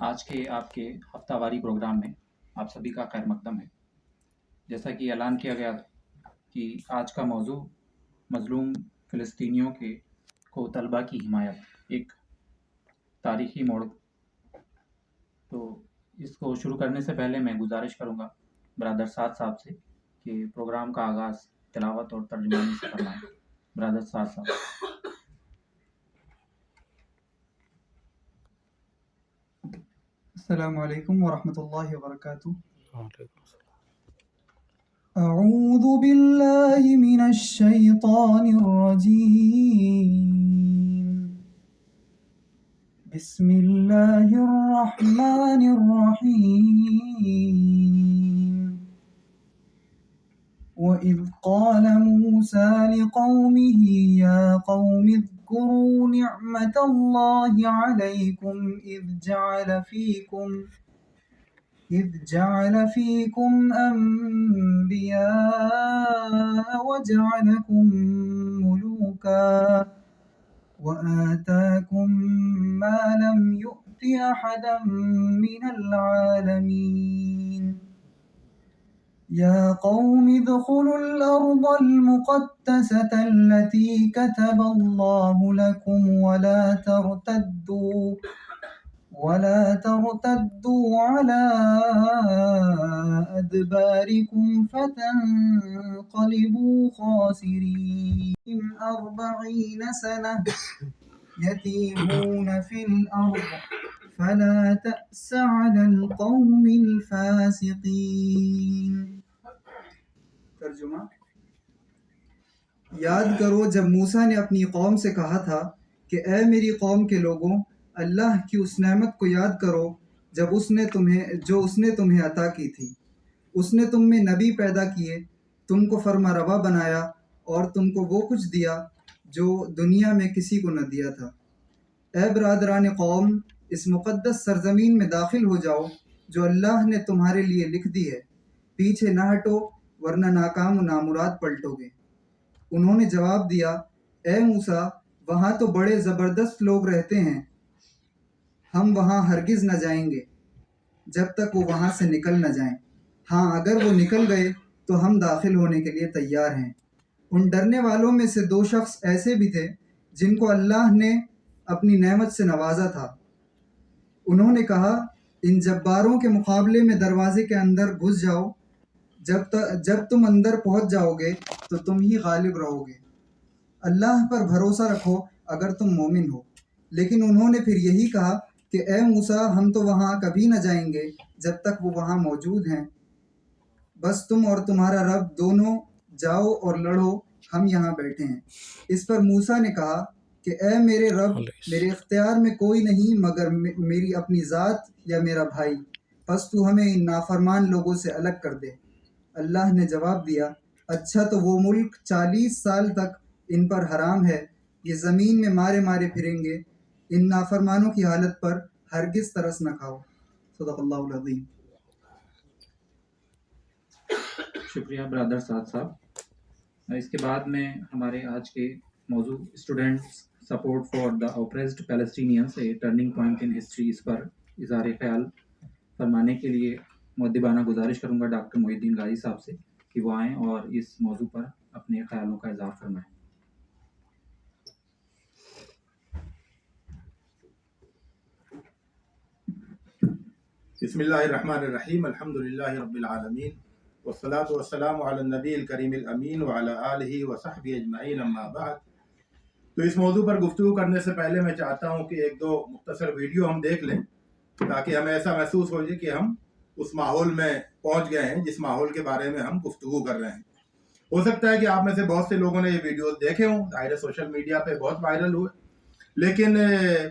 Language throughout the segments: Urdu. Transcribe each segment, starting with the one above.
آج کے آپ کے ہفتہ واری پروگرام میں آپ سبھی کا خیر مقدم ہے۔ جیسا کہ اعلان کیا گیا کہ آج کا موضوع مظلوم فلسطینیوں کو طلبہ کی حمایت، ایک تاریخی موڑ۔ تو اس کو شروع کرنے سے پہلے میں گزارش کروں گا برادر سعد صاحب سے کہ پروگرام کا آغاز تلاوت اور ترجمانی سے فرمائیں۔ برادر سعد صاحب۔ السلام علیکم ورحمۃ اللہ وبرکاتہ۔ اعوذ باللہ من الشیطان الرجیم، بسم اللہ الرحمن الرحیم۔ وَإِذْ قَالَ مُوسَى لِقَوْمِهِ يَا قَوْمِ اذْكُرُوا نِعْمَةَ اللَّهِ عَلَيْكُمْ إذ جعل فيكم أنبياء وجعلكم ملوكا وآتاكم ما لم يؤت أحدا من العالمين يا قوم ادخلوا الأرض المقدسة التي كتب الله لكم ولا ترتدوا على أدباركم فتنقلبوا خاسرين 40 سنة يتيهون في الأرض فلا تأس على القوم الفاسقين۔ ترجمہ: یاد کرو جب موسیٰ نے اپنی قوم سے کہا تھا کہ اے میری قوم کے لوگوں، اللہ کی اس نعمت کو یاد کرو جو اس نے تمہیں عطا کی تھی۔ اس نے تم میں نبی پیدا کیے، تم کو فرما روا بنایا اور تم کو وہ کچھ دیا جو دنیا میں کسی کو نہ دیا تھا۔ اے برادران قوم، اس مقدس سرزمین میں داخل ہو جاؤ جو اللہ نے تمہارے لیے لکھ دی ہے، پیچھے نہ ہٹو ورنہ ناکام و نامراد پلٹو گے۔ انہوں نے جواب دیا، اے موسیٰ، وہاں تو بڑے زبردست لوگ رہتے ہیں، ہم وہاں ہرگز نہ جائیں گے جب تک وہ وہاں سے نکل نہ جائیں۔ ہاں اگر وہ نکل گئے تو ہم داخل ہونے کے لیے تیار ہیں۔ ان ڈرنے والوں میں سے 2 شخص ایسے بھی تھے جن کو اللہ نے اپنی نعمت سے نوازا تھا۔ انہوں نے کہا، ان جباروں کے مقابلے میں دروازے کے اندر گھس جاؤ، جب تم اندر پہنچ جاؤ گے تو تم ہی غالب رہو گے۔ اللہ پر بھروسہ رکھو اگر تم مومن ہو۔ لیکن انہوں نے پھر یہی کہا کہ اے موسیٰ، ہم تو وہاں کبھی نہ جائیں گے جب تک وہ وہاں موجود ہیں، بس تم اور تمہارا رب دونوں جاؤ اور لڑو، ہم یہاں بیٹھے ہیں۔ اس پر موسیٰ نے کہا کہ اے میرے رب، میرے اختیار میں کوئی نہیں مگر میری اپنی ذات یا میرا بھائی، پس تو ہمیں ان نافرمان لوگوں سے الگ کر دے۔ اللہ نے جواب دیا، اچھا تو وہ ملک 40 سال تک ان پر حرام ہے، یہ زمین میں مارے مارے پھریں گے، ان نافرمانوں کی حالت پر ہرگز ترس نہ کھاؤ۔ صدق اللہ العظیم۔ شکریہ برادر سعد صاحب۔ اس کے بعد میں ہمارے آج کے موضوع students support for the oppressed Palestinians a turning point in history, اس پر اظہار خیال فرمانے کے لیے مؤدبانہ گزارش کروں گا ڈاکٹر محی الدین غازی صاحب سے کہ وہ آئیں اور اس موضوع پر اپنے خیالوں کا اظہار فرمائیں۔ بسم اللہ الرحمن الرحیم، الحمدللہ رب العالمین، والصلاة والسلام علی النبی الکریم الامین وعلی آلہ وصحبہ اجمعین، اما بعد۔ تو اس موضوع پر گفتگو کرنے سے پہلے میں چاہتا ہوں کہ 1-2 مختصر ویڈیو ہم دیکھ لیں تاکہ ہمیں ایسا محسوس ہو جائے کہ ہم اس ماحول میں پہنچ گئے ہیں جس ماحول کے بارے میں ہم گفتگو کر رہے ہیں۔ ہو سکتا ہے کہ آپ میں سے بہت سے لوگوں نے یہ ویڈیوز دیکھے ہوں، ظاہر سوشل میڈیا پہ بہت وائرل ہوئے، لیکن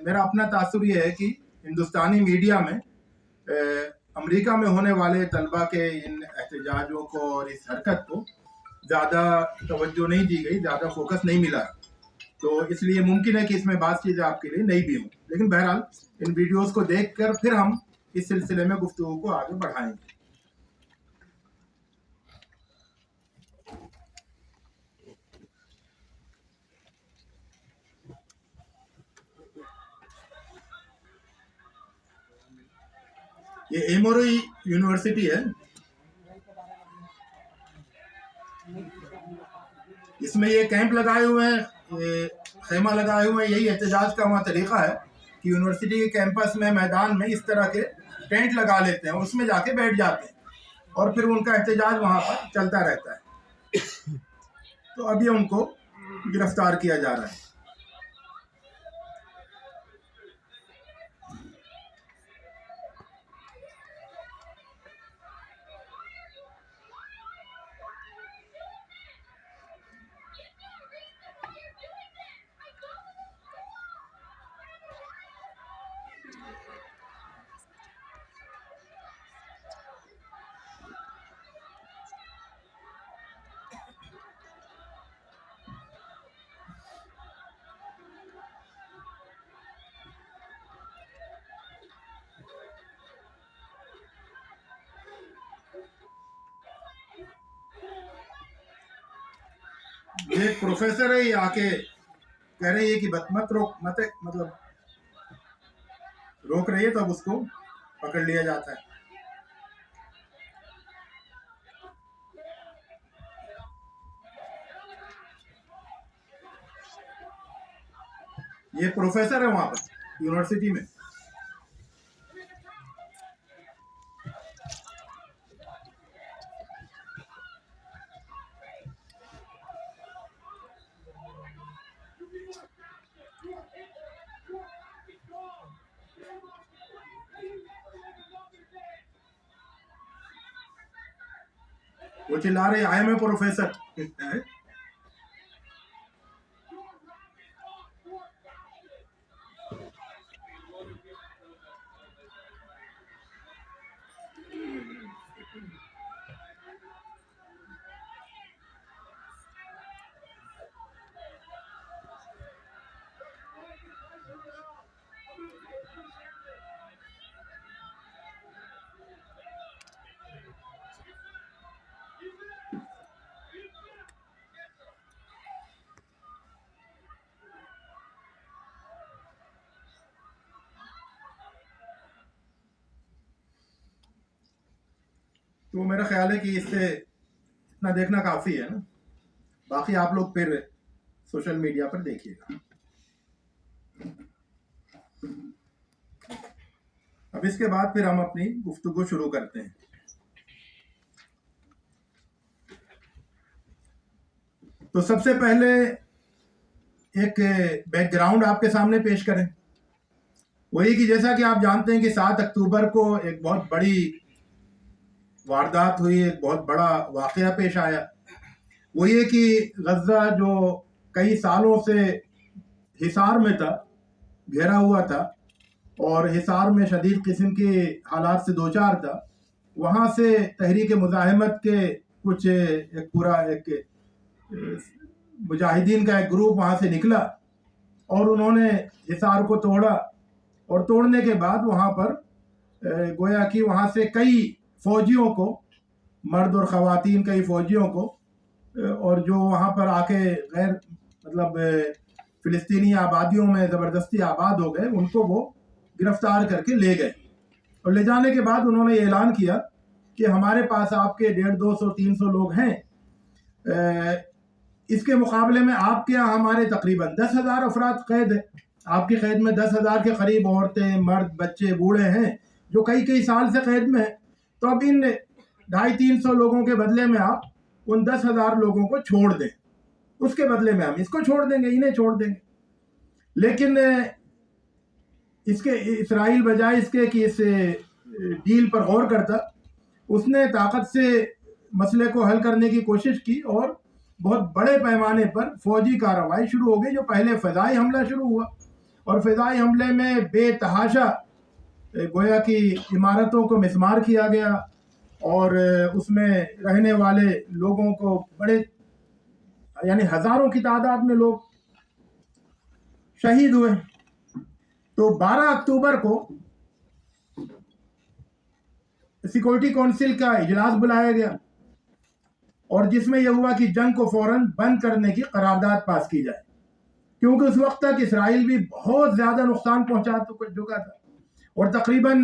میرا اپنا تاثر یہ ہے کہ ہندوستانی میڈیا میں امریکہ میں ہونے والے طلبہ کے ان احتجاجوں کو اور اس حرکت کو زیادہ توجہ نہیں دی گئی، زیادہ فوکس نہیں ملا، تو اس لیے ممکن ہے کہ اس میں بعض چیزیں آپ کے لیے نئی بھی ہوں، لیکن بہرحال ان ویڈیوز کو دیکھ کر پھر ہم اس سلسلے میں گفتگو کو آگے بڑھائیں گے۔ یہ ایموری یونیورسٹی ہے، اس میں یہ کیمپ لگائے ہوئے ہیں، یہ خیمہ لگائے ہوئے ہیں. یہی احتجاج کا وہاں طریقہ ہے کہ یونیورسٹی کے کیمپس میں میدان میں اس طرح کے ٹینٹ لگا لیتے ہیں اور اس میں جا کے بیٹھ جاتے ہیں اور پھر ان کا احتجاج وہاں پر چلتا رہتا ہے. تو اب یہ ان کو گرفتار کیا جا رہا ہے. یہ ایک پروفیسر ہے، یہ آ کے کہہ رہی ہے کہ مت روک، مطلب روک رہی ہے، تو اب اس کو پکڑ لیا جاتا ہے. یہ پروفیسر ہے وہاں پر یونیورسٹی میں. وہ چلا رہے آئی ایم اے پروفیسر. تو میرا خیال ہے کہ اس سے اتنا دیکھنا کافی ہے نا، باقی آپ لوگ پھر سوشل میڈیا پر دیکھیے گا. اب اس کے بعد پھر ہم اپنی گفتگو شروع کرتے ہیں. تو سب سے پہلے ایک بیک گراؤنڈ آپ کے سامنے پیش کریں. وہی کہ جیسا کہ آپ جانتے ہیں کہ 7 اکتوبر کو ایک بہت بڑی واردات ہوئی، ایک بہت بڑا واقعہ پیش آیا. وہ یہ کہ غزہ جو کئی سالوں سے حصار میں تھا، گھیرا ہوا تھا اور حصار میں شدید قسم کے حالات سے دوچار تھا، وہاں سے تحریک مزاحمت کے کچھ ایک مجاہدین کا ایک گروپ وہاں سے نکلا اور انہوں نے حصار کو توڑا، اور توڑنے کے بعد وہاں پر گویا کہ وہاں سے کئی فوجیوں کو، مرد اور خواتین کئی فوجیوں کو، اور جو وہاں پر آ کے غیر مطلب فلسطینی آبادیوں میں زبردستی آباد ہو گئے، ان کو وہ گرفتار کر کے لے گئے. اور لے جانے کے بعد انہوں نے یہ اعلان کیا کہ ہمارے پاس آپ کے 150 200 300 لوگ ہیں، اس کے مقابلے میں آپ کے یہاں ہمارے تقریباً 10,000 افراد قید ہیں. آپ کی قید میں 10,000 کے قریب عورتیں، مرد، بچے، بوڑھے ہیں جو کئی سال سے قید میں ہیں. تو اب ان 250-300 لوگوں کے بدلے میں آپ ان 10,000 لوگوں کو چھوڑ دیں، اس کے بدلے میں ہم اس کو چھوڑ دیں گے، انہیں چھوڑ دیں گے. لیکن اس کے اسرائیل بجائے اس کے کہ اس ڈیل پر غور کرتا، اس نے طاقت سے مسئلے کو حل کرنے کی کوشش کی اور بہت بڑے پیمانے پر فوجی کارروائی شروع ہو گئی. جو پہلے فضائی حملہ شروع ہوا اور فضائی حملے میں بے تحاشا گویا کہ عمارتوں کو مسمار کیا گیا اور اس میں رہنے والے لوگوں کو بڑے یعنی ہزاروں کی تعداد میں لوگ شہید ہوئے. تو 12 اکتوبر کو سیکورٹی کونسل کا اجلاس بلایا گیا اور جس میں یہ ہوا کہ جنگ کو فوراً بند کرنے کی قرارداد پاس کی جائے، کیونکہ اس وقت تک اسرائیل بھی بہت زیادہ نقصان پہنچا چکا تھا اور تقریباً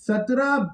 $17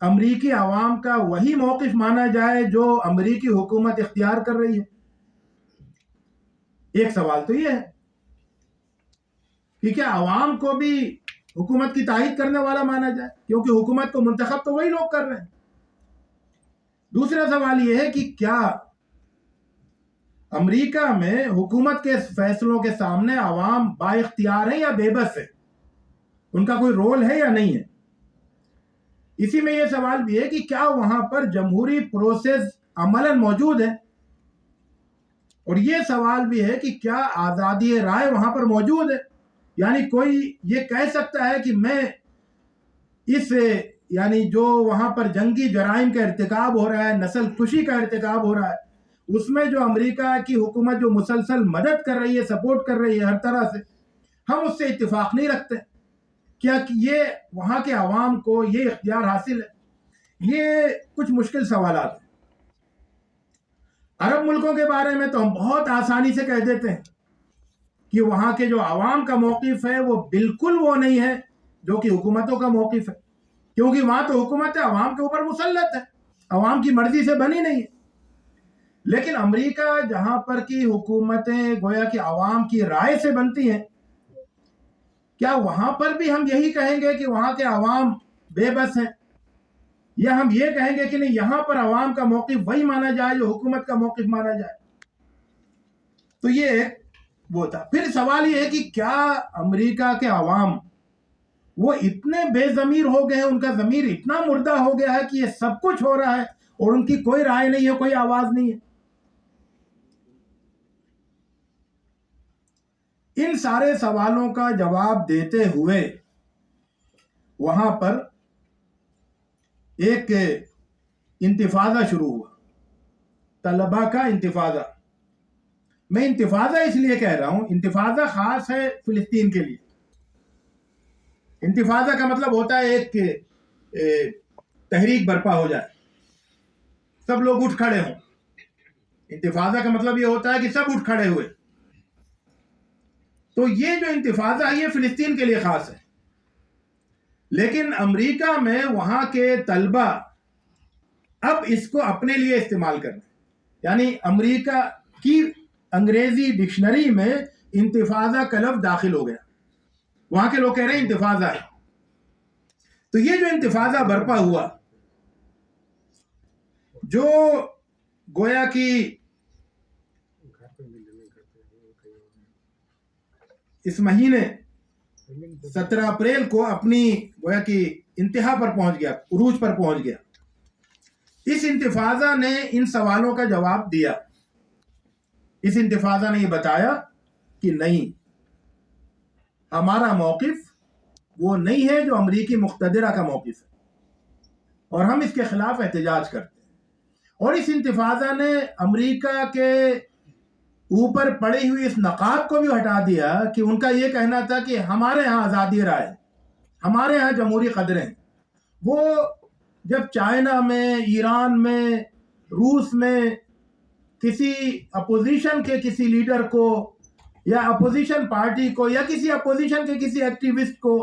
امریکی عوام کا وہی موقف مانا جائے جو امریکی حکومت اختیار کر رہی ہے؟ ایک سوال تو یہ ہے کہ کیا عوام کو بھی حکومت کی تائید کرنے والا مانا جائے، کیونکہ حکومت کو منتخب تو وہی لوگ کر رہے ہیں۔ دوسرا سوال یہ ہے کہ کیا امریکہ میں حکومت کے فیصلوں کے سامنے عوام با اختیار ہیں یا بے بس ہے، ان کا کوئی رول ہے یا نہیں ہے؟ اسی میں یہ سوال بھی ہے کہ کیا وہاں پر جمہوری پروسیس عملاً موجود ہے، اور یہ سوال بھی ہے کہ کیا آزادی رائے وہاں پر موجود ہے، یعنی کوئی یہ کہہ سکتا ہے کہ میں اس یعنی جو وہاں پر جنگی جرائم کا ارتکاب ہو رہا ہے، نسل کشی کا ارتکاب ہو رہا ہے، اس میں جو امریکہ کی حکومت جو مسلسل مدد کر رہی ہے، سپورٹ کر رہی ہے ہر طرح سے، ہم اس سے اتفاق نہیں رکھتے؟ کیا یہ وہاں کے عوام کو یہ اختیار حاصل ہے؟ یہ کچھ مشکل سوالات ہیں۔ عرب ملکوں کے بارے میں تو ہم بہت آسانی سے کہہ دیتے ہیں کہ وہاں کے جو عوام کا موقف ہے وہ بالکل وہ نہیں ہے جو کہ حکومتوں کا موقف ہے، کیونکہ وہاں تو حکومت عوام کے اوپر مسلط ہے، عوام کی مرضی سے بنی نہیں ہے۔ لیکن امریکہ جہاں پر کی حکومتیں گویا کہ عوام کی رائے سے بنتی ہیں، کیا وہاں پر بھی ہم یہی کہیں گے کہ وہاں کے عوام بے بس ہیں، یا ہم یہ کہیں گے کہ نہیں، یہاں پر عوام کا موقف وہی مانا جائے جو حکومت کا موقف مانا جائے؟ تو یہ وہ تھا۔ پھر سوال یہ ہے کہ کیا امریکہ کے عوام وہ اتنے بے ضمیر ہو گئے ہیں، ان کا ضمیر اتنا مردہ ہو گیا ہے کہ یہ سب کچھ ہو رہا ہے اور ان کی کوئی رائے نہیں ہے، کوئی آواز نہیں ہے؟ ان سارے سوالوں کا جواب دیتے ہوئے وہاں پر ایک انتفاضہ شروع ہوا، طلبہ کا انتفاضہ۔ میں انتفاضہ اس لیے کہہ رہا ہوں، انتفاضہ خاص ہے فلسطین کے لیے۔ انتفاضہ کا مطلب ہوتا ہے ایک تحریک برپا ہو جائے، سب لوگ اٹھ کھڑے ہوں۔ انتفاضہ کا مطلب یہ ہوتا ہے کہ سب اٹھ کھڑے ہوئے۔ تو یہ جو انتفاضہ ہے یہ فلسطین کے لیے خاص ہے، لیکن امریکہ میں وہاں کے طلبہ اب اس کو اپنے لیے استعمال کریں، یعنی امریکہ کی انگریزی ڈکشنری میں انتفاضہ کا لفظ داخل ہو گیا، وہاں کے لوگ کہہ رہے ہیں انتفاضہ ہے۔ تو یہ جو انتفاضہ برپا ہوا، جو گویا کہ اس مہینے 17 اپریل کو اپنی گویا کہ انتہا پر پہنچ گیا، عروج پر پہنچ گیا، اس انتفاضہ نے ان سوالوں کا جواب دیا۔ اس انتفاضہ نے یہ بتایا کہ نہیں، ہمارا موقف وہ نہیں ہے جو امریکی مقتدرہ کا موقف ہے، اور ہم اس کے خلاف احتجاج کرتے ہیں۔ اور اس انتفاضہ نے امریکہ کے اوپر پڑی ہوئی اس نقاب کو بھی ہٹا دیا کہ ان کا یہ کہنا تھا کہ ہمارے ہاں آزادی رائے، ہمارے ہاں جمہوری قدریں۔ وہ جب چائنا میں، ایران میں، روس میں کسی اپوزیشن کے کسی لیڈر کو یا اپوزیشن پارٹی کو یا کسی اپوزیشن کے کسی ایکٹیوسٹ کو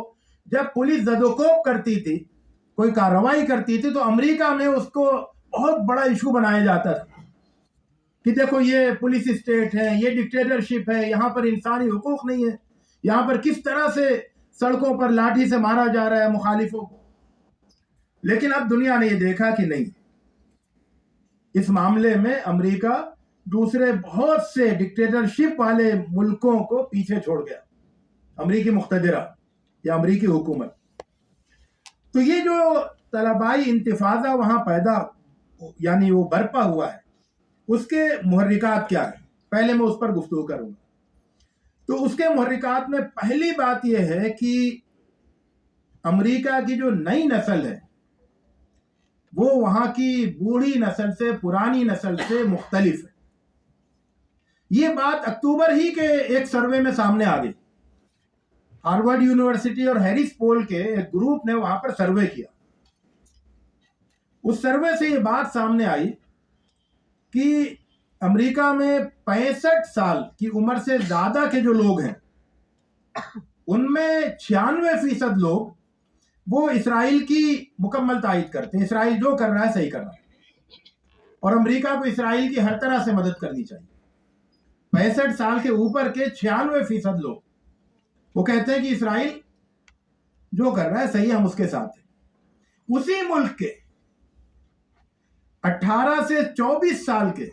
جب پولیس زدوکوب کرتی تھی، کوئی کارروائی کرتی تھی، تو امریکہ میں اس کو بہت بڑا ایشو بنایا جاتا تھا کہ دیکھو یہ پولیس اسٹیٹ ہے، یہ ڈکٹیٹرشپ ہے، یہاں پر انسانی حقوق نہیں ہے، یہاں پر کس طرح سے سڑکوں پر لاٹھی سے مارا جا رہا ہے مخالفوں کو۔ لیکن اب دنیا نے یہ دیکھا کہ نہیں، اس معاملے میں امریکہ دوسرے بہت سے ڈکٹیٹرشپ والے ملکوں کو پیچھے چھوڑ گیا، امریکی مقتدرہ یا امریکی حکومت۔ تو یہ جو طلبائی انتفاضہ وہاں پیدا یعنی وہ برپا ہوا ہے، اس کے محرکات کیا ہیں، پہلے میں اس پر گفتگو کروں گا۔ تو اس کے محرکات میں پہلی بات یہ ہے کہ امریکہ کی جو نئی نسل ہے وہ وہاں کی بوڑھی نسل سے، پرانی نسل سے مختلف ہے۔ یہ بات اکتوبر ہی کے ایک سروے میں سامنے آ گئی۔ ہارورڈ یونیورسٹی اور ہیرس پول کے ایک گروپ نے وہاں پر سروے کیا۔ اس سروے سے یہ بات سامنے آئی کہ امریکہ میں 65 سال کی عمر سے زیادہ کے جو لوگ ہیں، ان میں 96% لوگ وہ اسرائیل کی مکمل تائید کرتے ہیں. اسرائیل جو کر رہا ہے صحیح کر رہا ہے، اور امریکہ کو اسرائیل کی ہر طرح سے مدد کرنی چاہیے. 65 سال کے اوپر کے 96% لوگ وہ کہتے ہیں کہ اسرائیل جو کر رہا ہے صحیح، ہم اس کے ساتھ ہیں. اسی ملک کے 18 سے 24 سال کے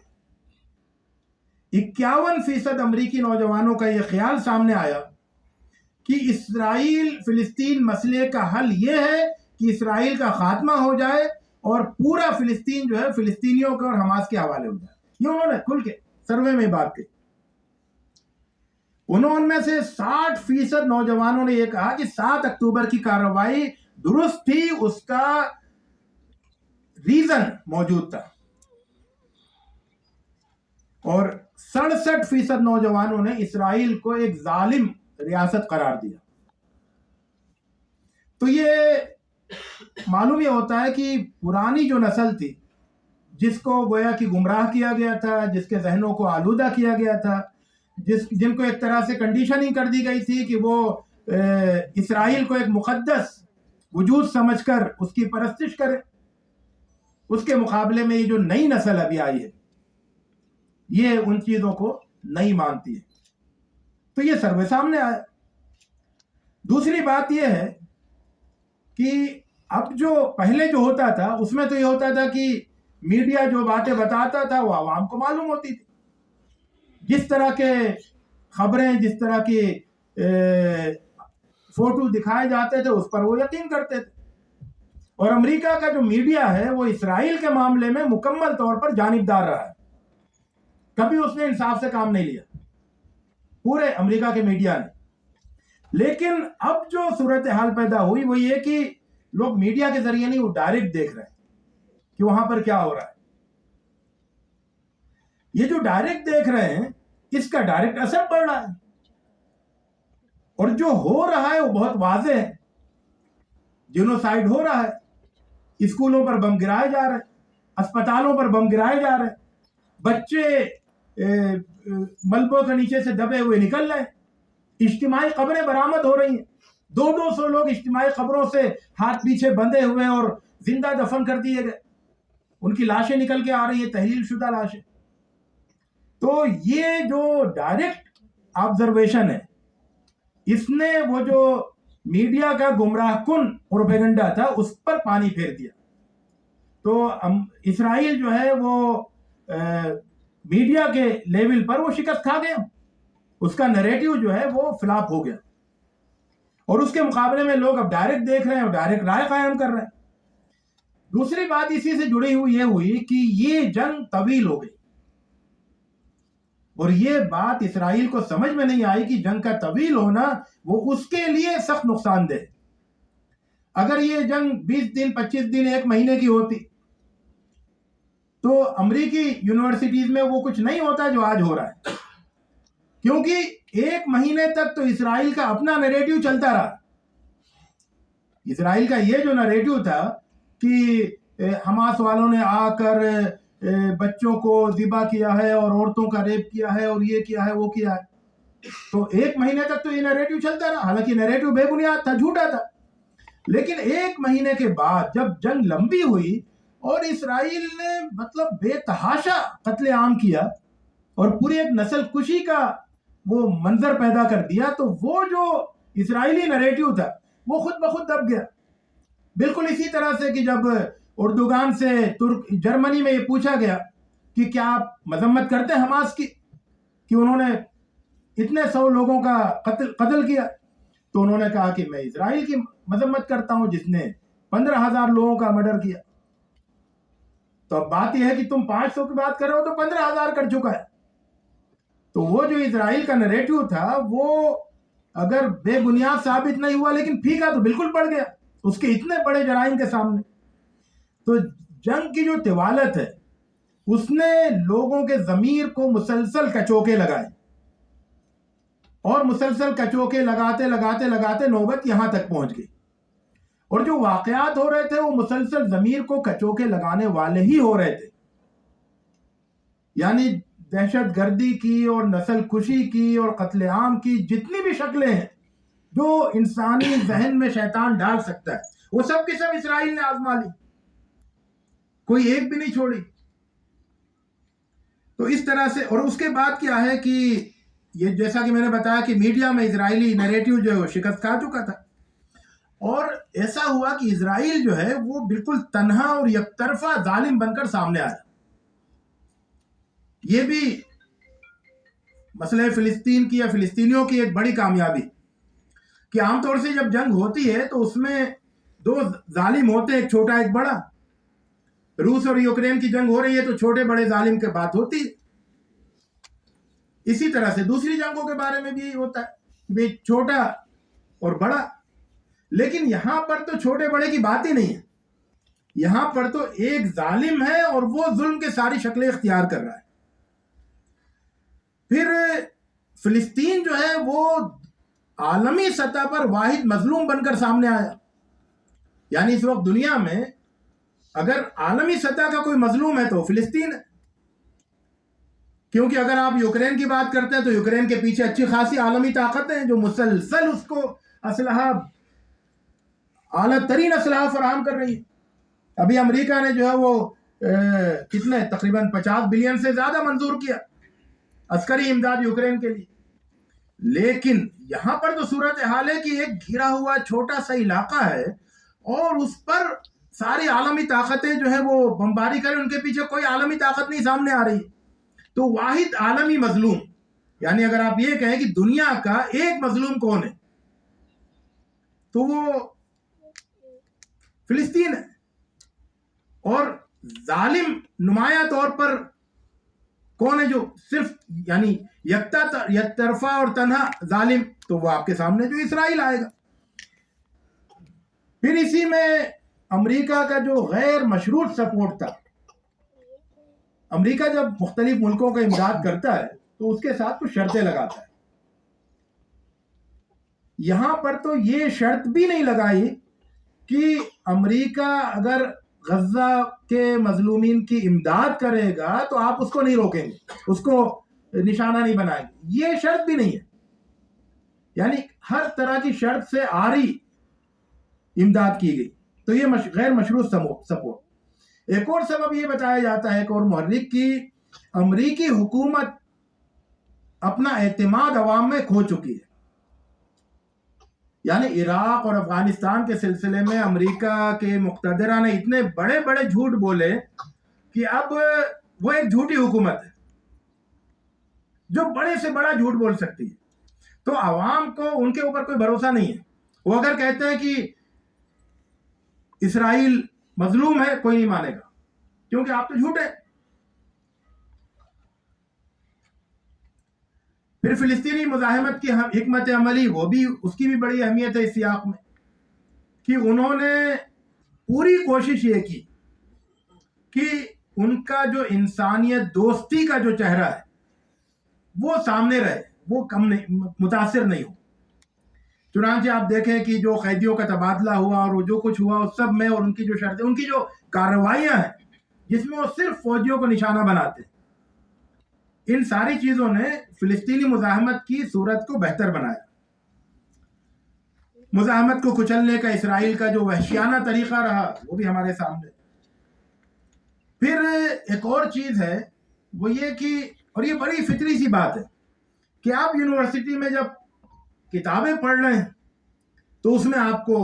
51% امریکی نوجوانوں کا یہ خیال سامنے آیا کہ اسرائیل فلسطین مسئلے کا حل یہ ہے کہ اسرائیل کا خاتمہ ہو جائے اور پورا فلسطین جو ہے فلسطینیوں کے اور حماس کے حوالے ہو جائے. یہ انہوں نے کھل کے سروے میں بات کی. انہوں میں سے 60% نوجوانوں نے یہ کہا کہ 7 اکتوبر کی کارروائی درست تھی، اس کا ریزن موجود تھا. اور 67% نوجوانوں نے اسرائیل کو ایک ظالم ریاست قرار دیا. تو یہ معلوم یہ ہوتا ہے کہ پرانی جو نسل تھی، جس کو گویا کہ گمراہ کیا گیا تھا، جس کے ذہنوں کو آلودہ کیا گیا تھا، جن کو ایک طرح سے کنڈیشننگ کر دی گئی تھی کہ وہ اسرائیل کو ایک مقدس وجود سمجھ کر اس کی پرستش کرے، اس کے مقابلے میں یہ جو نئی نسل ابھی آئی ہے یہ ان چیزوں کو نہیں مانتی ہے. تو یہ سروے سامنے آیا. دوسری بات یہ ہے کہ اب جو پہلے جو ہوتا تھا اس میں تو یہ ہوتا تھا کہ میڈیا جو باتیں بتاتا تھا وہ عوام کو معلوم ہوتی تھی. جس طرح کے خبریں، جس طرح کی فوٹو دکھائے جاتے تھے اس پر وہ یقین کرتے تھے. اور امریکہ کا جو میڈیا ہے وہ اسرائیل کے معاملے میں مکمل طور پر جانبدار رہا ہے. کبھی اس نے انصاف سے کام نہیں لیا، پورے امریکہ کے میڈیا نے. لیکن اب جو صورتحال پیدا ہوئی وہ یہ کہ لوگ میڈیا کے ذریعے نہیں، وہ ڈائریکٹ دیکھ رہے ہیں کہ وہاں پر کیا ہو رہا ہے. یہ جو ڈائریکٹ دیکھ رہے ہیں اس کا ڈائریکٹ اثر پڑ رہا ہے، اور جو ہو رہا ہے وہ بہت واضح ہے. جینوسائیڈ ہو رہا ہے، اسکولوں پر بم گرائے جا رہے ہیں، اسپتالوں پر بم گرائے جا رہے ہیں، بچے ملبوں کے نیچے سے دبے ہوئے نکل رہے ہیں، اجتماعی قبریں برآمد ہو رہی ہیں. 200 لوگ اجتماعی قبروں سے ہاتھ پیچھے بندھے ہوئے اور زندہ دفن کر دیے گئے، ان کی لاشیں نکل کے آ رہی ہیں، تحلیل شدہ لاشیں. تو یہ جو ڈائریکٹ آبزرویشن ہے اس نے وہ جو میڈیا کا گمراہ کن پروپیگنڈا تھا اس پر پانی پھیر دیا. تو اسرائیل جو ہے وہ میڈیا کے لیول پر وہ شکست کھا گیا، اس کا نریٹیو جو ہے وہ فلاپ ہو گیا، اور اس کے مقابلے میں لوگ اب ڈائریکٹ دیکھ رہے ہیں اور ڈائریکٹ رائے قائم کر رہے ہیں. دوسری بات اسی سے جڑی ہوئی یہ ہوئی کہ یہ جنگ طویل ہو گئی، اور یہ بات اسرائیل کو سمجھ میں نہیں آئی کہ جنگ کا طویل ہونا وہ اس کے لیے سخت نقصان دہ. اگر یہ جنگ 20 دن 25 دن 1 مہینے کی ہوتی تو امریکی یونیورسٹیز میں وہ کچھ نہیں ہوتا جو آج ہو رہا ہے، کیونکہ 1 مہینے تک تو اسرائیل کا اپنا نیریٹو چلتا رہا. اسرائیل کا یہ جو نیریٹو تھا کہ حماس والوں نے آ کر بچوں کو ذبح کیا ہے اور عورتوں کا ریپ کیا ہے اور یہ کیا ہے وہ کیا ہے، تو 1 مہینے تک تو یہ نیریٹو چلتا رہا. حالانکہ نیریٹو بے بنیاد تھا، جھوٹا تھا. لیکن 1 مہینے کے بعد جب جنگ لمبی ہوئی اور اسرائیل نے مطلب بے تحاشا قتل عام کیا اور پوری ایک نسل کشی کا وہ منظر پیدا کر دیا، تو وہ جو اسرائیلی نیریٹو تھا وہ خود بخود دب گیا. بالکل اسی طرح سے کہ جب اردوگان سے جرمنی میں یہ پوچھا گیا کہ کیا آپ مذمت کرتے ہیں حماس کی کہ انہوں نے اتنے 100 لوگوں کا قتل کیا، تو انہوں نے کہا کہ میں اسرائیل کی مذمت کرتا ہوں جس نے 15,000 لوگوں کا مرڈر کیا. تو اب بات یہ ہے کہ تم 500 کی بات کر رہے ہو تو 15,000 کر چکا ہے. تو وہ جو اسرائیل کا نیریٹو تھا وہ اگر بے بنیاد ثابت نہیں ہوا لیکن پھیکا تو بالکل پڑ گیا اس کے اتنے بڑے جرائم کے سامنے. تو جنگ کی جو طوالت ہے اس نے لوگوں کے ضمیر کو مسلسل کچوکے لگائے، اور مسلسل کچوکے لگاتے لگاتے لگاتے نوبت یہاں تک پہنچ گئی. اور جو واقعات ہو رہے تھے وہ مسلسل ضمیر کو کچوکے لگانے والے ہی ہو رہے تھے. یعنی دہشت گردی کی اور نسل کشی کی اور قتل عام کی جتنی بھی شکلیں ہیں جو انسانی ذہن میں شیطان ڈال سکتا ہے وہ سب کے سب اسرائیل نے آزما لی، کوئی ایک بھی نہیں چھوڑی۔ تو اس طرح سے، اور اس کے بعد کیا ہے کہ یہ جیسا کہ میں نے بتایا کہ میڈیا میں اسرائیلی نیریٹو جو ہے شکست کھا چکا تھا، اور ایسا ہوا کہ اسرائیل جو ہے وہ بالکل تنہا اور یک طرفہ ظالم بن کر سامنے آیا۔ یہ بھی مسئلہ فلسطین کی یا فلسطینیوں کی ایک بڑی کامیابی کہ عام طور سے جب جنگ ہوتی ہے تو اس میں دو ظالم ہوتے ہیں، ایک چھوٹا ایک بڑا۔ روس اور یوکرین کی جنگ ہو رہی ہے تو چھوٹے بڑے ظالم کے بات ہوتی ہے۔ اسی طرح سے دوسری جنگوں کے بارے میں بھی یہی ہوتا ہے کہ چھوٹا اور بڑا، لیکن یہاں پر تو چھوٹے بڑے کی بات ہی نہیں ہے، یہاں پر تو ایک ظالم ہے اور وہ ظلم کے ساری شکلیں اختیار کر رہا ہے۔ پھر فلسطین جو ہے وہ عالمی سطح پر واحد مظلوم بن کر سامنے آیا، یعنی اس وقت دنیا میں اگر عالمی سطح کا کوئی مظلوم ہے تو فلسطین ہے، کیونکہ اگر آپ یوکرین کی بات کرتے ہیں تو یوکرین کے پیچھے اچھی خاصی عالمی طاقتیں ہیں جو مسلسل اس کو اسلحہ، اعلیٰ ترین اسلحہ فراہم کر رہی ہے۔ ابھی امریکہ نے جو ہے وہ کتنے تقریباً 50 بلین سے زیادہ منظور کیا عسکری امداد یوکرین کے لیے، لیکن یہاں پر تو صورتحال ہے کہ ایک گھرا ہوا چھوٹا سا علاقہ ہے اور اس پر ساری عالمی طاقتیں جو ہے وہ بمباری کریں، ان کے پیچھے کوئی عالمی طاقت نہیں سامنے آ رہی، تو واحد عالمی مظلوم، یعنی اگر آپ یہ کہیں کہ دنیا کا ایک مظلوم کون ہے تو وہ فلسطین ہے، اور ظالم نمایاں طور پر کون ہے جو صرف یعنی یک طرفہ اور تنہا ظالم، تو وہ آپ کے سامنے جو اسرائیل آئے گا۔ پھر اسی میں امریکہ کا جو غیر مشروط سپورٹ تھا، امریکہ جب مختلف ملکوں کا امداد کرتا ہے تو اس کے ساتھ کچھ شرطیں لگاتا ہے۔ یہاں پر تو یہ شرط بھی نہیں لگائی کہ امریکہ اگر غزہ کے مظلومین کی امداد کرے گا تو آپ اس کو نہیں روکیں گے، اس کو نشانہ نہیں بنائیں گے، یہ شرط بھی نہیں ہے، یعنی ہر طرح کی شرط سے عاری امداد کی گئی، تو یہ غیر مشروط سپورٹ۔ ایک اور سبب یہ بتایا جاتا ہے، ایک اور محرک کی امریکی حکومت اپنا اعتماد عوام میں کھو چکی ہے، یعنی عراق اور افغانستان کے سلسلے میں امریکہ کے مقتدرہ نے اتنے بڑے بڑے جھوٹ بولے کہ اب وہ ایک جھوٹی حکومت ہے جو بڑے سے بڑا جھوٹ بول سکتی ہے، تو عوام کو ان کے اوپر کوئی بھروسہ نہیں ہے۔ وہ اگر کہتے ہیں کہ اسرائیل مظلوم ہے، کوئی نہیں مانے گا کیونکہ آپ تو جھوٹے۔ پھر فلسطینی مزاحمت کی حکمت عملی، وہ بھی اس کی بھی بڑی اہمیت ہے اس سیاق میں، کہ انہوں نے پوری کوشش یہ کی کہ ان کا جو انسانیت دوستی کا جو چہرہ ہے وہ سامنے رہے، وہ کم نہیں، متاثر نہیں ہو۔ چنانچہ آپ دیکھیں کہ جو قیدیوں کا تبادلہ ہوا اور جو کچھ ہوا اس سب میں، اور ان کی جو شرطیں، ان کی جو کارروائیاں ہیں جس میں وہ صرف فوجیوں کو نشانہ بناتے ہیں، ان ساری چیزوں نے فلسطینی مزاحمت کی صورت کو بہتر بنایا۔ مزاحمت کو کچلنے کا اسرائیل کا جو وحشیانہ طریقہ رہا وہ بھی ہمارے سامنے۔ پھر ایک اور چیز ہے وہ یہ کہ، اور یہ بڑی فطری سی بات ہے کہ آپ یونیورسٹی میں جب کتابیں پڑھ رہے ہیں تو اس میں آپ کو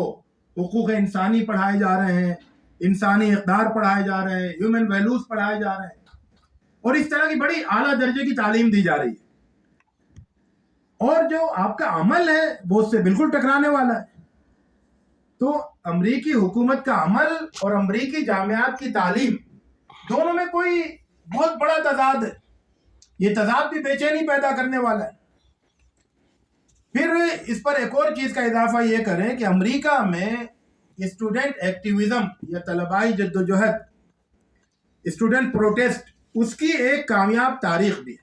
حقوق انسانی پڑھائے جا رہے ہیں، انسانی اقدار پڑھائے جا رہے ہیں، ہیومن ویلیوز پڑھائے جا رہے ہیں، اور اس طرح کی بڑی اعلیٰ درجے کی تعلیم دی جا رہی ہے، اور جو آپ کا عمل ہے وہ اس سے بالکل ٹکرانے والا ہے۔ تو امریکی حکومت کا عمل اور امریکی جامعات کی تعلیم دونوں میں کوئی بہت بڑا تضاد ہے، یہ تضاد بھی بے چینی پیدا کرنے والا ہے۔ پھر اس پر ایک اور چیز کا اضافہ یہ کریں کہ امریکہ میں اسٹوڈنٹ ایکٹیویزم یا طلبائی جدوجہد، اسٹوڈنٹ پروٹیسٹ، اس کی ایک کامیاب تاریخ بھی ہے۔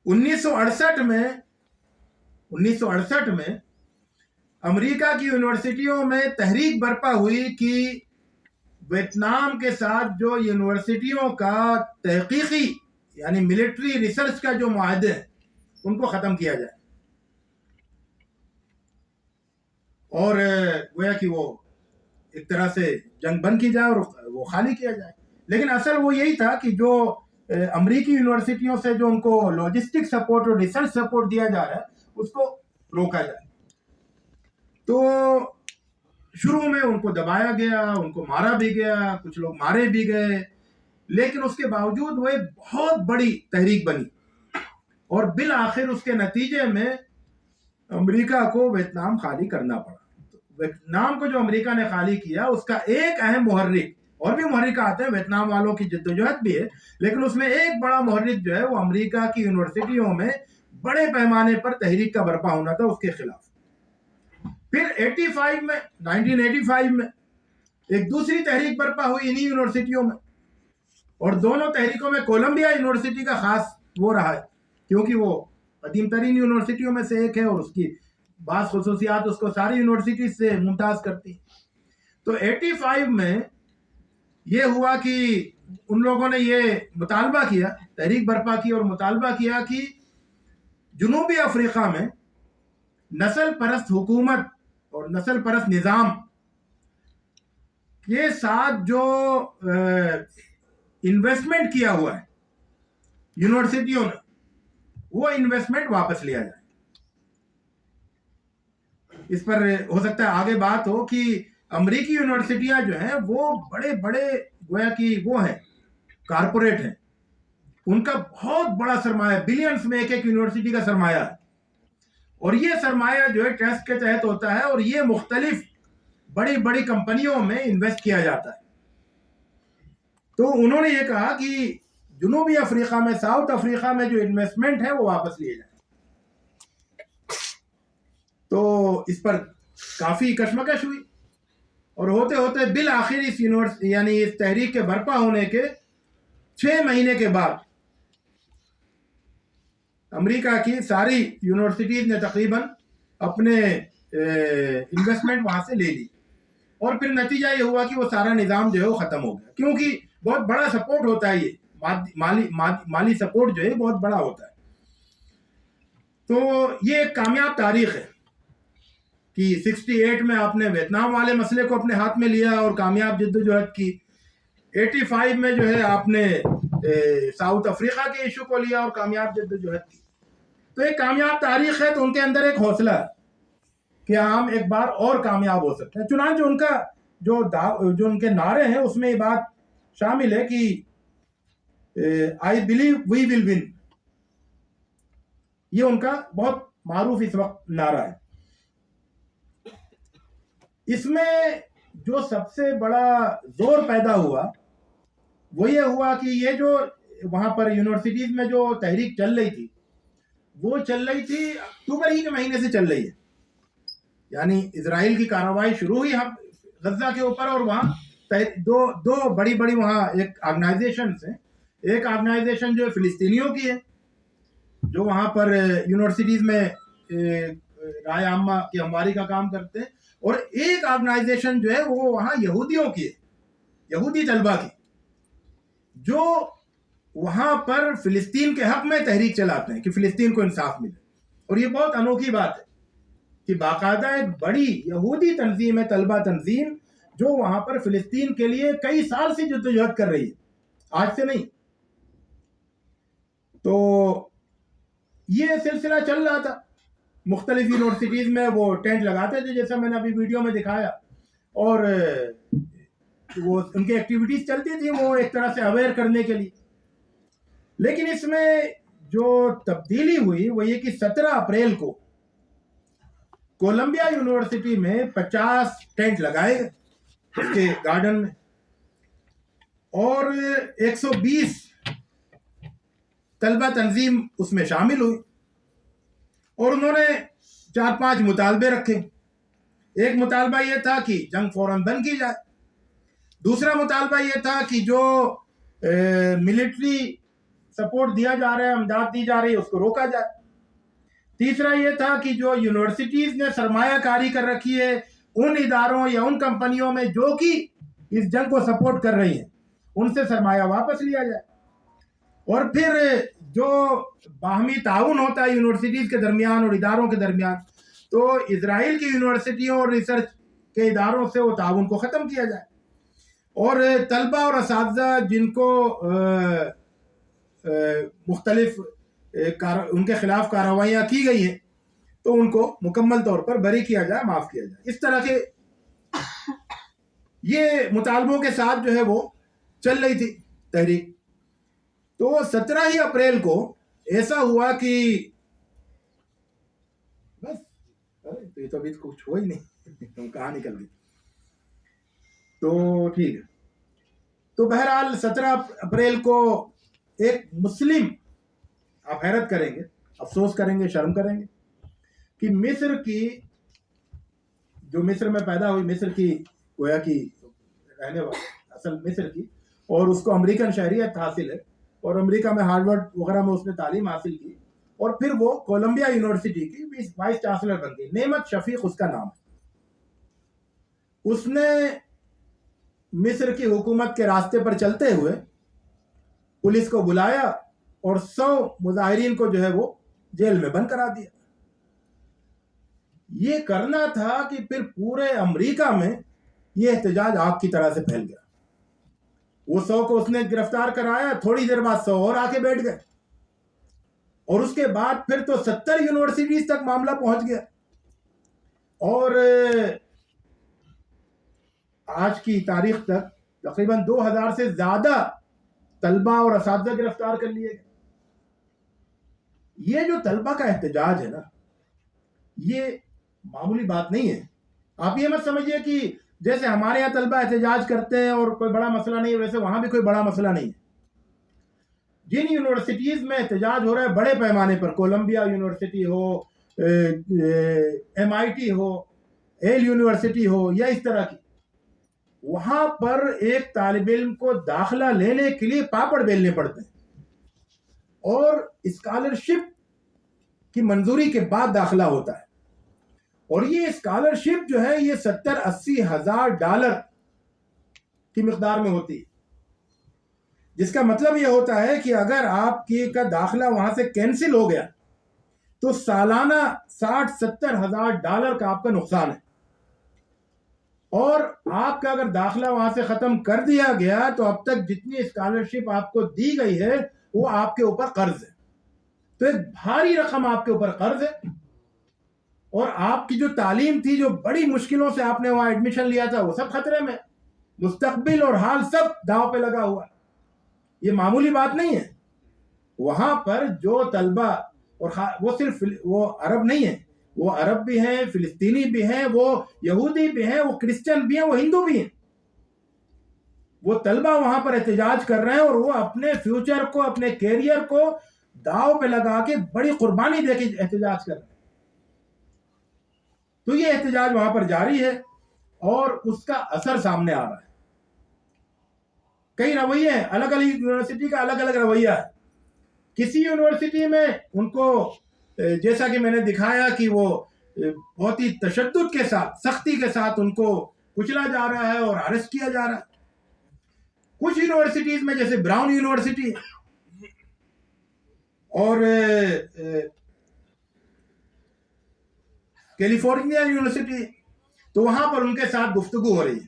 1968 میں امریکہ کی یونیورسٹیوں میں تحریک برپا ہوئی کہ ویتنام کے ساتھ جو یونیورسٹیوں کا تحقیقی یعنی ملٹری ریسرچ کا جو معاہدے ہیں ان کو ختم کیا جائے، اور گویا کہ وہ ایک طرح سے جنگ بند کی جائے اور وہ خالی کیا جائے. لیکن اصل وہ یہی تھا کہ جو امریکی یونیورسٹیوں سے جو ان کو لاجسٹک سپورٹ اور ریسرچ سپورٹ دیا جا رہا ہے اس کو روکا جائے. تو شروع میں ان کو دبایا گیا, ان کو مارا بھی گیا, کچھ لوگ مارے بھی گئے, لیکن اس کے باوجود وہ ایک بہت بڑی تحریک بنی اور بالآخر اس کے نتیجے میں امریکہ کو ویتنام خالی کرنا پڑا. ویتنام کو جو امریکہ نے خالی کیا اس کا ایک اہم محرک, اور بھی محرکات ہیں ویتنام والوں کی جدوجہد بھی ہے, لیکن اس میں ایک بڑا محرک جو ہے وہ امریکہ کی یونیورسٹیوں میں بڑے پیمانے پر تحریک کا برپا ہونا تھا اس کے خلاف. پھر 1985 میں ایک دوسری تحریک برپا ہوئی انہی یونیورسٹیوں میں, اور دونوں تحریکوں میں کولمبیا یونیورسٹی کا خاص وہ رہا ہے کیونکہ وہ قدیم ترین یونیورسٹیوں میں سے ایک ہے اور اس کی بعض خصوصیات اس کو ساری یونیورسٹی سے ممتاز کرتی ہیں. تو 85 میں یہ ہوا کہ ان لوگوں نے یہ مطالبہ کیا, تحریک برپا کی اور مطالبہ کیا کہ جنوبی افریقہ میں نسل پرست حکومت اور نسل پرست نظام کے ساتھ جو انویسٹمنٹ کیا ہوا ہے یونیورسٹیوں نے وہ انویسٹمنٹ واپس لیا جائے. اس پر ہو سکتا ہے آگے بات ہو کہ امریکی یونیورسٹیاں جو ہیں وہ بڑے بڑے گویا کہ وہ ہیں کارپوریٹ ہیں, ان کا بہت بڑا سرمایہ, بلینز میں ایک ایک یونیورسٹی کا سرمایہ ہے, اور یہ سرمایہ جو ہے ٹرسٹ کے تحت ہوتا ہے اور یہ مختلف بڑی بڑی کمپنیوں میں انویسٹ کیا جاتا ہے. تو انہوں نے یہ کہا کہ جنوبی افریقہ میں, ساؤتھ افریقہ میں جو انویسٹمنٹ ہے وہ واپس لیے جائیں. تو اس پر کافی کشمکش ہوئی اور ہوتے ہوتے بالآخر اس یونیورسٹی یعنی اس تحریک کے برپا ہونے کے 6 مہینے کے بعد امریکہ کی ساری یونیورسٹیز نے تقریباً اپنے انویسٹمنٹ وہاں سے لے لی, اور پھر نتیجہ یہ ہوا کہ وہ سارا نظام جو ہے وہ ختم ہو گیا, کیونکہ بہت بڑا سپورٹ ہوتا ہے, یہ مالی سپورٹ جو ہے بہت بڑا ہوتا ہے. تو یہ ایک کامیاب تاریخ ہے کہ 68 میں آپ نے ویتنام والے مسئلے کو اپنے ہاتھ میں لیا اور کامیاب جدوجہد کی. 85 میں جو ہے آپ نے ساؤتھ افریقہ کے ایشو کو لیا اور کامیاب جدوجہد کی. تو ایک کامیاب تاریخ ہے, تو ان کے اندر ایک حوصلہ ہے کہ ہم ایک بار اور کامیاب ہو سکتے ہیں. چنانچہ ان کا جو ان کے نعرے ہیں اس میں یہ بات شامل ہے کہ I believe we will win. یہ ان کا بہت معروف اس وقت نعرہ ہے. اس میں جو سب سے بڑا زور پیدا ہوا وہ یہ ہوا کہ یہ جو وہاں پر یونیورسٹیز میں جو تحریک چل رہی تھی وہ چل رہی تھی اکتوبر ہی کے مہینے سے چل رہی ہے. یعنی اسرائیل کی کارروائی شروع ہوئی غزہ کے اوپر, اور وہاں دو بڑی بڑی وہاں ایک آرگنائزیشنز ہیں. ایک آرگنائزیشن جو فلسطینیوں کی ہے جو وہاں پر یونیورسٹیز میں رائے عامہ کی ہمواری کا کام کرتے ہیں, اور ایک آرگنائزیشن جو ہے وہ وہاں یہودیوں کی ہے, یہودی طلبہ کی, جو وہاں پر فلسطین کے حق میں تحریک چلاتے ہیں کہ فلسطین کو انصاف ملے. اور یہ بہت انوکھی بات ہے کہ باقاعدہ ایک بڑی یہودی تنظیم ہے, طلبہ تنظیم, جو وہاں پر فلسطین کے لیے کئی سال سے جدوجہد کر رہی ہے, آج سے نہیں. تو یہ سلسلہ چل رہا تھا, مختلف یونیورسٹیز میں وہ ٹینٹ لگاتے تھے جیسا میں نے ابھی ویڈیو میں دکھایا, اور وہ ان کی ایکٹیویٹیز چلتی تھی وہ ایک طرح سے اویئر کرنے کے لیے. لیکن اس میں جو تبدیلی ہوئی وہ یہ کہ 17 اپریل کو کولمبیا یونیورسٹی میں 50 ٹینٹ لگائے گئے اس کے گارڈن میں, اور 120 طلبہ تنظیم اس میں شامل ہوئی, اور انہوں نے 4-5 مطالبے رکھے. ایک مطالبہ یہ تھا کہ جنگ فوراً بند کی جائے. دوسرا مطالبہ یہ تھا کہ جو ملٹری سپورٹ دیا جا رہا ہے, امداد دی جا رہی ہے, اس کو روکا جائے. تیسرا یہ تھا کہ جو یونیورسٹیز نے سرمایہ کاری کر رکھی ہے ان اداروں یا ان کمپنیوں میں جو کہ اس جنگ کو سپورٹ کر رہی ہیں, ان سے سرمایہ واپس لیا جائے. اور پھر جو باہمی تعاون ہوتا ہے یونیورسٹیز کے درمیان اور اداروں کے درمیان, تو اسرائیل کی یونیورسٹیوں اور ریسرچ کے اداروں سے وہ تعاون کو ختم کیا جائے، اور طلبہ اور اساتذہ جن کو مختلف ان کے خلاف کارروائیاں کی گئی ہیں تو ان کو مکمل طور پر بری کیا جائے، معاف کیا جائے۔ اس طرح کے یہ مطالبوں کے ساتھ جو ہے وہ چل رہی تھی تحریک۔ تو 17 ہی اپریل کو ایسا ہوا کہ بس تو یہ تو ابھی کچھ ہوا ہی نہیں، تم کہاں نکل گئی؟ تو ٹھیک ہے، تو بہرحال 17 اپریل کو ایک مسلم، آپ حیرت کریں گے، افسوس کریں گے، شرم کریں گے کہ مصر کی، جو مصر میں پیدا ہوئی، مصر کی گویا کی رہنے والی، اصل مصر کی، اور اس کو امریکن شہریت حاصل ہے، اور امریکہ میں ہارورڈ وغیرہ میں اس نے تعلیم حاصل کی، اور پھر وہ کولمبیا یونیورسٹی کی وائس چانسلر بن گئی۔ نعمت شفیق اس کا نام ہے۔ اس نے مصر کی حکومت کے راستے پر چلتے ہوئے پولیس کو بلایا اور 100 مظاہرین کو جو ہے وہ جیل میں بند کرا دیا۔ یہ کرنا تھا کہ پھر پورے امریکہ میں یہ احتجاج آگ کی طرح سے پھیل گیا۔ وہ 100 کو اس نے گرفتار کرایا، تھوڑی دیر بعد 100 اور آ کے بیٹھ گئے، اور اس کے بعد پھر تو 70 یونیورسٹیز تک معاملہ پہنچ گیا، اور آج کی تاریخ تک تقریباً 2000 سے زیادہ طلبہ اور اساتذہ گرفتار کر لیے گئے۔ یہ جو طلبہ کا احتجاج ہے نا، یہ معمولی بات نہیں ہے۔ آپ یہ مت سمجھیے کہ جیسے ہمارے یہاں طلبہ احتجاج کرتے ہیں اور کوئی بڑا مسئلہ نہیں ہے، ویسے وہاں بھی کوئی بڑا مسئلہ نہیں ہے۔ جن یونیورسٹیز میں احتجاج ہو رہا ہے بڑے پیمانے پر، کولمبیا یونیورسٹی ہو، MIT ہو، ایل یونیورسٹی ہو، یا اس طرح کی، وہاں پر ایک طالب علم کو داخلہ لینے کے لیے پاپڑ بیلنے پڑتے ہیں، اور اسکالرشپ کی منظوری کے بعد داخلہ ہوتا ہے، اور یہ اسکالرشپ جو ہے یہ 70-80 ہزار ڈالر کی مقدار میں ہوتی ہے، جس کا مطلب یہ ہوتا ہے کہ اگر آپ کی کا داخلہ وہاں سے کینسل ہو گیا تو سالانہ 60-70 ہزار ڈالر کا آپ کا نقصان ہے، اور آپ کا اگر داخلہ وہاں سے ختم کر دیا گیا تو اب تک جتنی اسکالرشپ آپ کو دی گئی ہے وہ آپ کے اوپر قرض ہے، تو ایک بھاری رقم آپ کے اوپر قرض ہے، اور آپ کی جو تعلیم تھی، جو بڑی مشکلوں سے آپ نے وہاں ایڈمیشن لیا تھا، وہ سب خطرے میں، مستقبل اور حال سب داؤ پہ لگا ہوا ہے۔ یہ معمولی بات نہیں ہے۔ وہاں پر جو طلبہ، اور وہ صرف وہ عرب نہیں ہیں، وہ عرب بھی ہیں، فلسطینی بھی ہیں، وہ یہودی بھی ہیں، وہ کرسچن بھی ہیں، وہ ہندو بھی ہیں، وہ طلبہ وہاں پر احتجاج کر رہے ہیں، اور وہ اپنے فیوچر کو، اپنے کیریئر کو داؤ پہ لگا کے بڑی قربانی دے کے احتجاج کر رہے ہیں۔ تو یہ احتجاج وہاں پر جاری ہے، اور اس کا اثر سامنے آ رہا ہے۔ کئی رویے ہیں، الگ الگ یونیورسٹی کا الگ الگ رویہ ہے۔ کسی یونیورسٹی میں ان کو، جیسا کہ میں نے دکھایا کہ وہ بہت ہی تشدد کے ساتھ، سختی کے ساتھ ان کو کچلا جا رہا ہے اور اریسٹ کیا جا رہا ہے۔ کچھ یونیورسٹیز میں جیسے براؤن یونیورسٹی اور کیلیفورنیا یونیورسٹی، تو وہاں پر ان کے ساتھ گفتگو ہو رہی ہے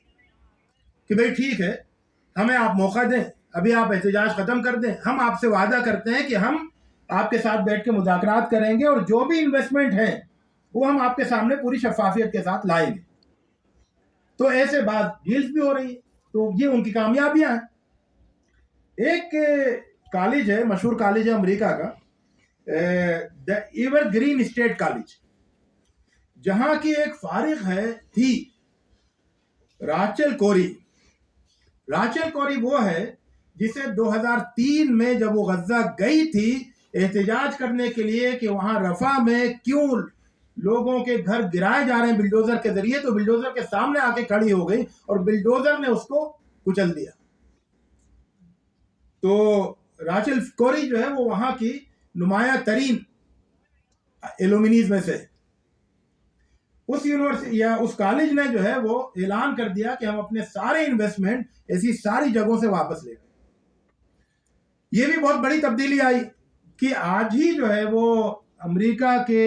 کہ بھئی ٹھیک ہے، ہمیں آپ موقع دیں، ابھی آپ احتجاج ختم کر دیں، ہم آپ سے وعدہ کرتے ہیں کہ ہم آپ کے ساتھ بیٹھ کے مذاکرات کریں گے، اور جو بھی انویسٹمنٹ ہیں وہ ہم آپ کے سامنے پوری شفافیت کے ساتھ لائیں گے۔ تو ایسے بات ڈیلز بھی ہو رہی ہے، تو یہ ان کی کامیابیاں ہیں۔ ایک کالج ہے، مشہور کالج ہے امریکہ کا، دا ایور گرین اسٹیٹ کالج، جہاں کی ایک فارغ تھی راچل کوری۔ راچل کوری وہ ہے جسے 2003 میں جب وہ غزہ گئی تھی احتجاج کرنے کے لیے کہ وہاں رفح میں کیوں لوگوں کے گھر گرائے جا رہے ہیں بلڈوزر کے ذریعے، تو بلڈوزر کے سامنے آ کے کھڑی ہو گئی اور بلڈوزر نے اس کو کچل دیا۔ تو راچل کوری جو ہے وہ وہاں کی نمایاں ترین ایلومنیز میں سے، اس یونیورسٹی یا اس کالج نے جو ہے وہ اعلان کر دیا کہ ہم اپنے سارے انویسٹمنٹ ایسی ساری جگہوں سے واپس لے گئے۔ یہ بھی بہت بڑی تبدیلی آئی کہ آج ہی جو ہے وہ امریکہ کے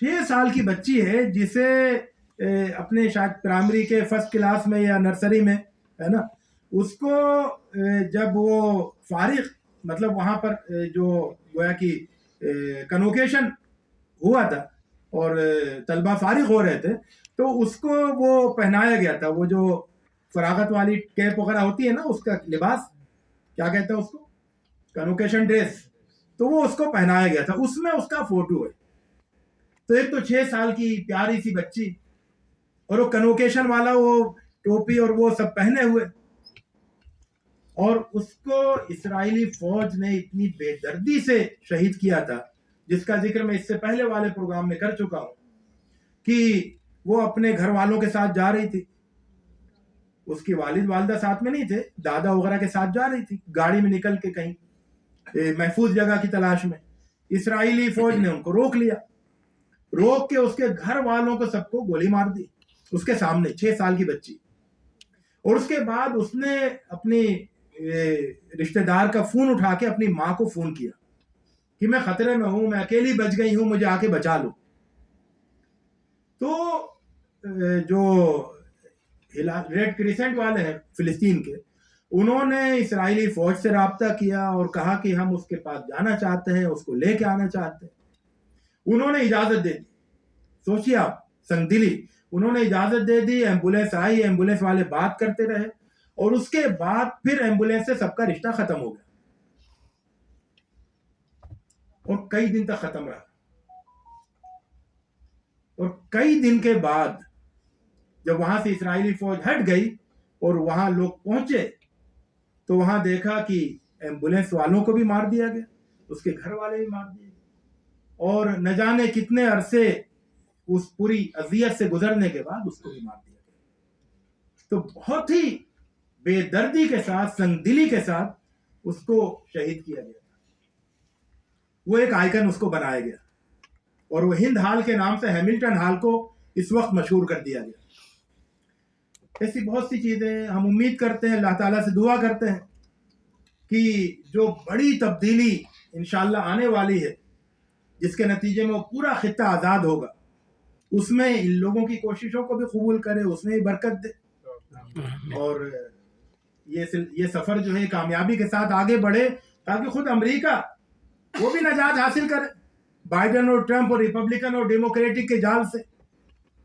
6 سال کی بچی ہے جسے اپنے شاید پرائمری کے فرسٹ کلاس میں یا نرسری میں ہے نا، اس کو جب وہ فارغ مطلب وہاں پر جو گویا کہ کنوکیشن ہوا تھا اور طلبہ فارغ ہو رہے تھے، تو اس کو وہ پہنایا گیا تھا، وہ جو فراغت والی کیپ وغیرہ ہوتی ہے نا، اس کا لباس کیا کہتے ہیں اس کو، کنوکیشن ڈریس، تو وہ اس کو پہنایا گیا تھا، اس میں اس کا فوٹو ہے۔ تو ایک تو 6 سال کی پیاری سی بچی اور وہ کنوکیشن والا وہ ٹوپی اور وہ سب پہنے ہوئے، اور اس کو اسرائیلی فوج نے اتنی بے دردی سے شہید کیا تھا، جس کا ذکر میں اس سے پہلے والے پروگرام میں کر چکا ہوں، کہ وہ اپنے گھر والوں کے ساتھ جا رہی تھی، اس کی والد والدہ ساتھ میں نہیں تھے، دادا وغیرہ کے ساتھ جا رہی تھی گاڑی میں نکل کے کہیں محفوظ جگہ کی تلاش میں۔ اسرائیلی فوج نے ان کو روک لیا، روک کے اس کے گھر والوں کو سب کو گولی مار دی اس کے سامنے، 6 سال کی بچی۔ اور اس کے بعد اس نے اپنی رشتہ دار کا فون اٹھا کے اپنی ماں کو فون کیا کہ میں خطرے میں ہوں، میں اکیلی بچ گئی ہوں، مجھے آ کے بچا لو۔ تو جو ریڈ کریسنٹ والے ہیں فلسطین کے، انہوں نے اسرائیلی فوج سے رابطہ کیا اور کہا کہ ہم اس کے پاس جانا چاہتے ہیں، اس کو لے کے آنا چاہتے ہیں۔ انہوں نے اجازت دے دی، سوچیے آپ، سنگ دلی، انہوں نے اجازت دے دی، ایمبولینس آئی، ایمبولینس والے بات کرتے رہے، اور اس کے بعد پھر ایمبولینس سے سب کا رشتہ ختم ہو گیا، اور کئی دن تک ختم رہا۔ اور کئی دن کے بعد جب وہاں سے اسرائیلی فوج ہٹ گئی اور وہاں لوگ پہنچے، تو وہاں دیکھا کہ ایمبولینس والوں کو بھی مار دیا گیا، اس کے گھر والے بھی مار دیے، اور نہ جانے کتنے عرصے اس پوری اذیت سے گزرنے کے بعد اس کو بھی مار دیا گیا۔ تو بہت ہی بے دردی کے ساتھ، سنگ دلی کے ساتھ اس کو شہید کیا گیا، وہ ایک آئیکن اس کو بنایا گیا، اور وہ ہند ہال کے نام سے ہیملٹن ہال کو اس وقت مشہور کر دیا گیا۔ ایسی بہت سی چیزیں ہم امید کرتے ہیں، اللہ تعالیٰ سے دعا کرتے ہیں کہ جو بڑی تبدیلی انشاءاللہ آنے والی ہے، جس کے نتیجے میں وہ پورا خطہ آزاد ہوگا، اس میں ان لوگوں کی کوششوں کو بھی قبول کرے، اس میں بھی برکت دے، اور یہ سفر جو ہے کامیابی کے ساتھ آگے بڑھے، تاکہ خود امریکہ وہ بھی نجات حاصل کرے بائیڈن اور ٹرمپ اور ریپبلکن اور ڈیموکریٹک کے جال سے،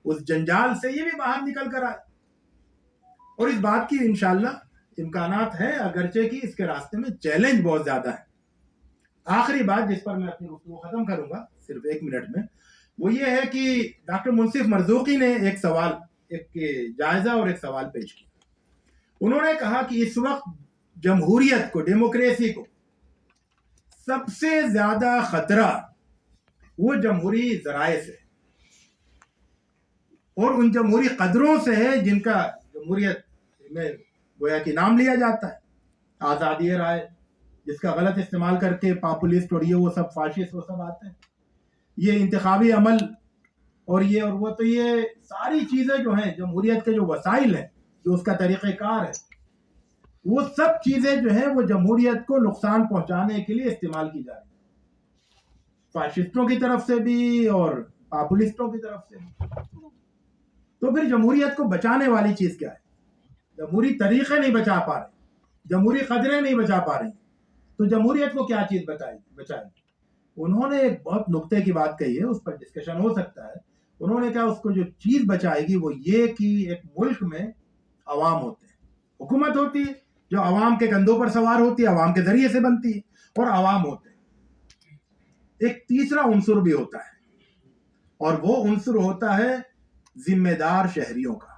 اس جنجال سے یہ بھی باہر نکل کر آئے۔ اور اس بات کی انشاءاللہ امکانات ہیں، اگرچہ کہ اس کے راستے میں چیلنج بہت زیادہ ہے۔ آخری بات جس پر میں اپنی گفتگو ختم کروں گا صرف 1 منٹ میں، وہ یہ ہے کہ ڈاکٹر منصف مرزوقی نے ایک جائزہ اور ایک سوال پیش کیا۔ انہوں نے کہا کہ اس وقت جمہوریت کو، ڈیموکریسی کو سب سے زیادہ خطرہ وہ جمہوری ذرائع سے اور ان جمہوری قدروں سے ہے جن کا جمہوریت میں گویا کہ نام لیا جاتا ہے، آزادی رائے، جس کا غلط استعمال کر کے پاپولسٹ اور یہ وہ سب فاشسٹ وہ سب آتے ہیں، یہ انتخابی عمل اور یہ اور وہ، تو یہ ساری چیزیں جو ہیں جمہوریت کے جو وسائل ہیں، جو اس کا طریقہ کار ہے، وہ سب چیزیں جو ہیں وہ جمہوریت کو نقصان پہنچانے کے لیے استعمال کی جا رہی ہیں، فاشسٹوں کی طرف سے بھی اور پاپولسٹوں کی طرف سے بھی۔ تو پھر جمہوریت کو بچانے والی چیز کیا ہے؟ جمہوری طریقے نہیں بچا پا رہے، جمہوری قدریں نہیں بچا پا رہی، تو جمہوریت کو کیا چیز بچائے؟ انہوں نے ایک بہت نقطے کی بات کہی ہے، اس پر ڈسکشن ہو سکتا ہے۔ انہوں نے کہا اس کو جو چیز بچائے گی وہ یہ کہ ایک ملک میں عوام ہوتے ہیں، حکومت ہوتی ہے جو عوام کے کندھوں پر سوار ہوتی ہے، عوام کے ذریعے سے بنتی ہے، اور عوام ہوتے ہیں۔ ایک تیسرا عنصر بھی ہوتا ہے، اور وہ عنصر ہوتا ہے ذمہ دار شہریوں کا،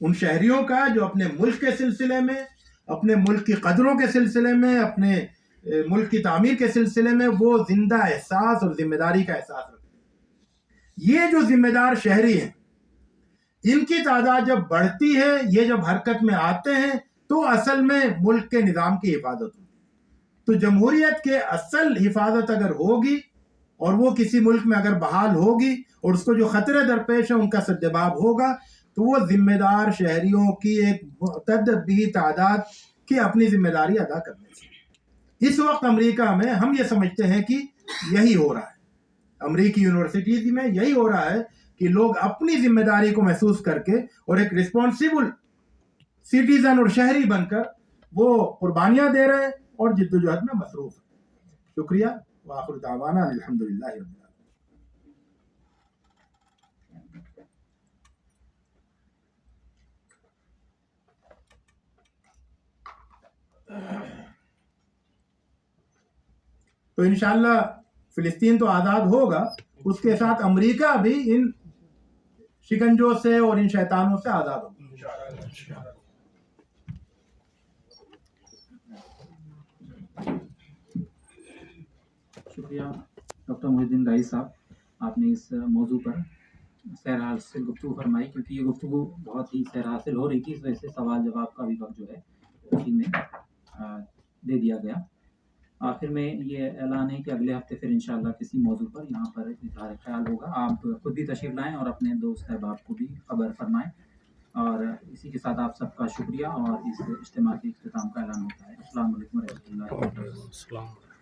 ان شہریوں کا جو اپنے ملک کے سلسلے میں، اپنے ملک کی قدروں کے سلسلے میں، اپنے ملک کی تعمیر کے سلسلے میں وہ زندہ احساس اور ذمہ داری کا احساس رکھتے ہیں۔ یہ جو ذمہ دار شہری ہیں، ان کی تعداد جب بڑھتی ہے، یہ جب حرکت میں آتے ہیں، تو اصل میں ملک کے نظام کی حفاظت ہوتی ہے۔ تو جمہوریت کے اصل حفاظت اگر ہوگی اور وہ کسی ملک میں اگر بحال ہوگی اور اس کو جو خطرے درپیش ہیں ان کا سدباب ہوگا، تو وہ ذمہ دار شہریوں کی ایک متعدد بھی تعداد کی اپنی ذمہ داری ادا کرنے سے۔ اس وقت امریکہ میں ہم یہ سمجھتے ہیں کہ یہی ہو رہا ہے، امریکی یونیورسٹیز میں یہی ہو رہا ہے کہ لوگ اپنی ذمہ داری کو محسوس کر کے اور ایک رسپانسیبل سٹیزن اور شہری بن کر وہ قربانیاں دے رہے ہیں اور جدوجہد میں مصروف ہیں. شکریہ. وآخر دعوانا الحمدللہ رب العالمین. تو انشاءاللہ فلسطین تو آزاد ہوگا، اس کے ساتھ امریکہ بھی ان شکنجوں سے اور ان شیطانوں سے آزاد ہوگا. شکریہ ڈاکٹر محی الدین گائی صاحب، آپ نے اس موضوع پر سیر حاصل گفتگو فرمائی، کیونکہ یہ گفتگو بہت ہی سیر حاصل ہو رہی تھی، اس وجہ سے سوال جواب کا بھی وقت جو ہے اسی میں دے دیا گیا. آخر میں یہ اعلان ہے کہ اگلے ہفتے پھر انشاءاللہ کسی موضوع پر یہاں پر اظہار خیال ہوگا. آپ خود بھی تشریف لائیں اور اپنے دوست احباب کو بھی خبر فرمائیں. اور اسی کے ساتھ آپ سب کا شکریہ اور اس اجتماع کے اختتام کا اعلان ہوتا ہے. السلام علیکم ورحمۃ اللہ وبرکاتہ.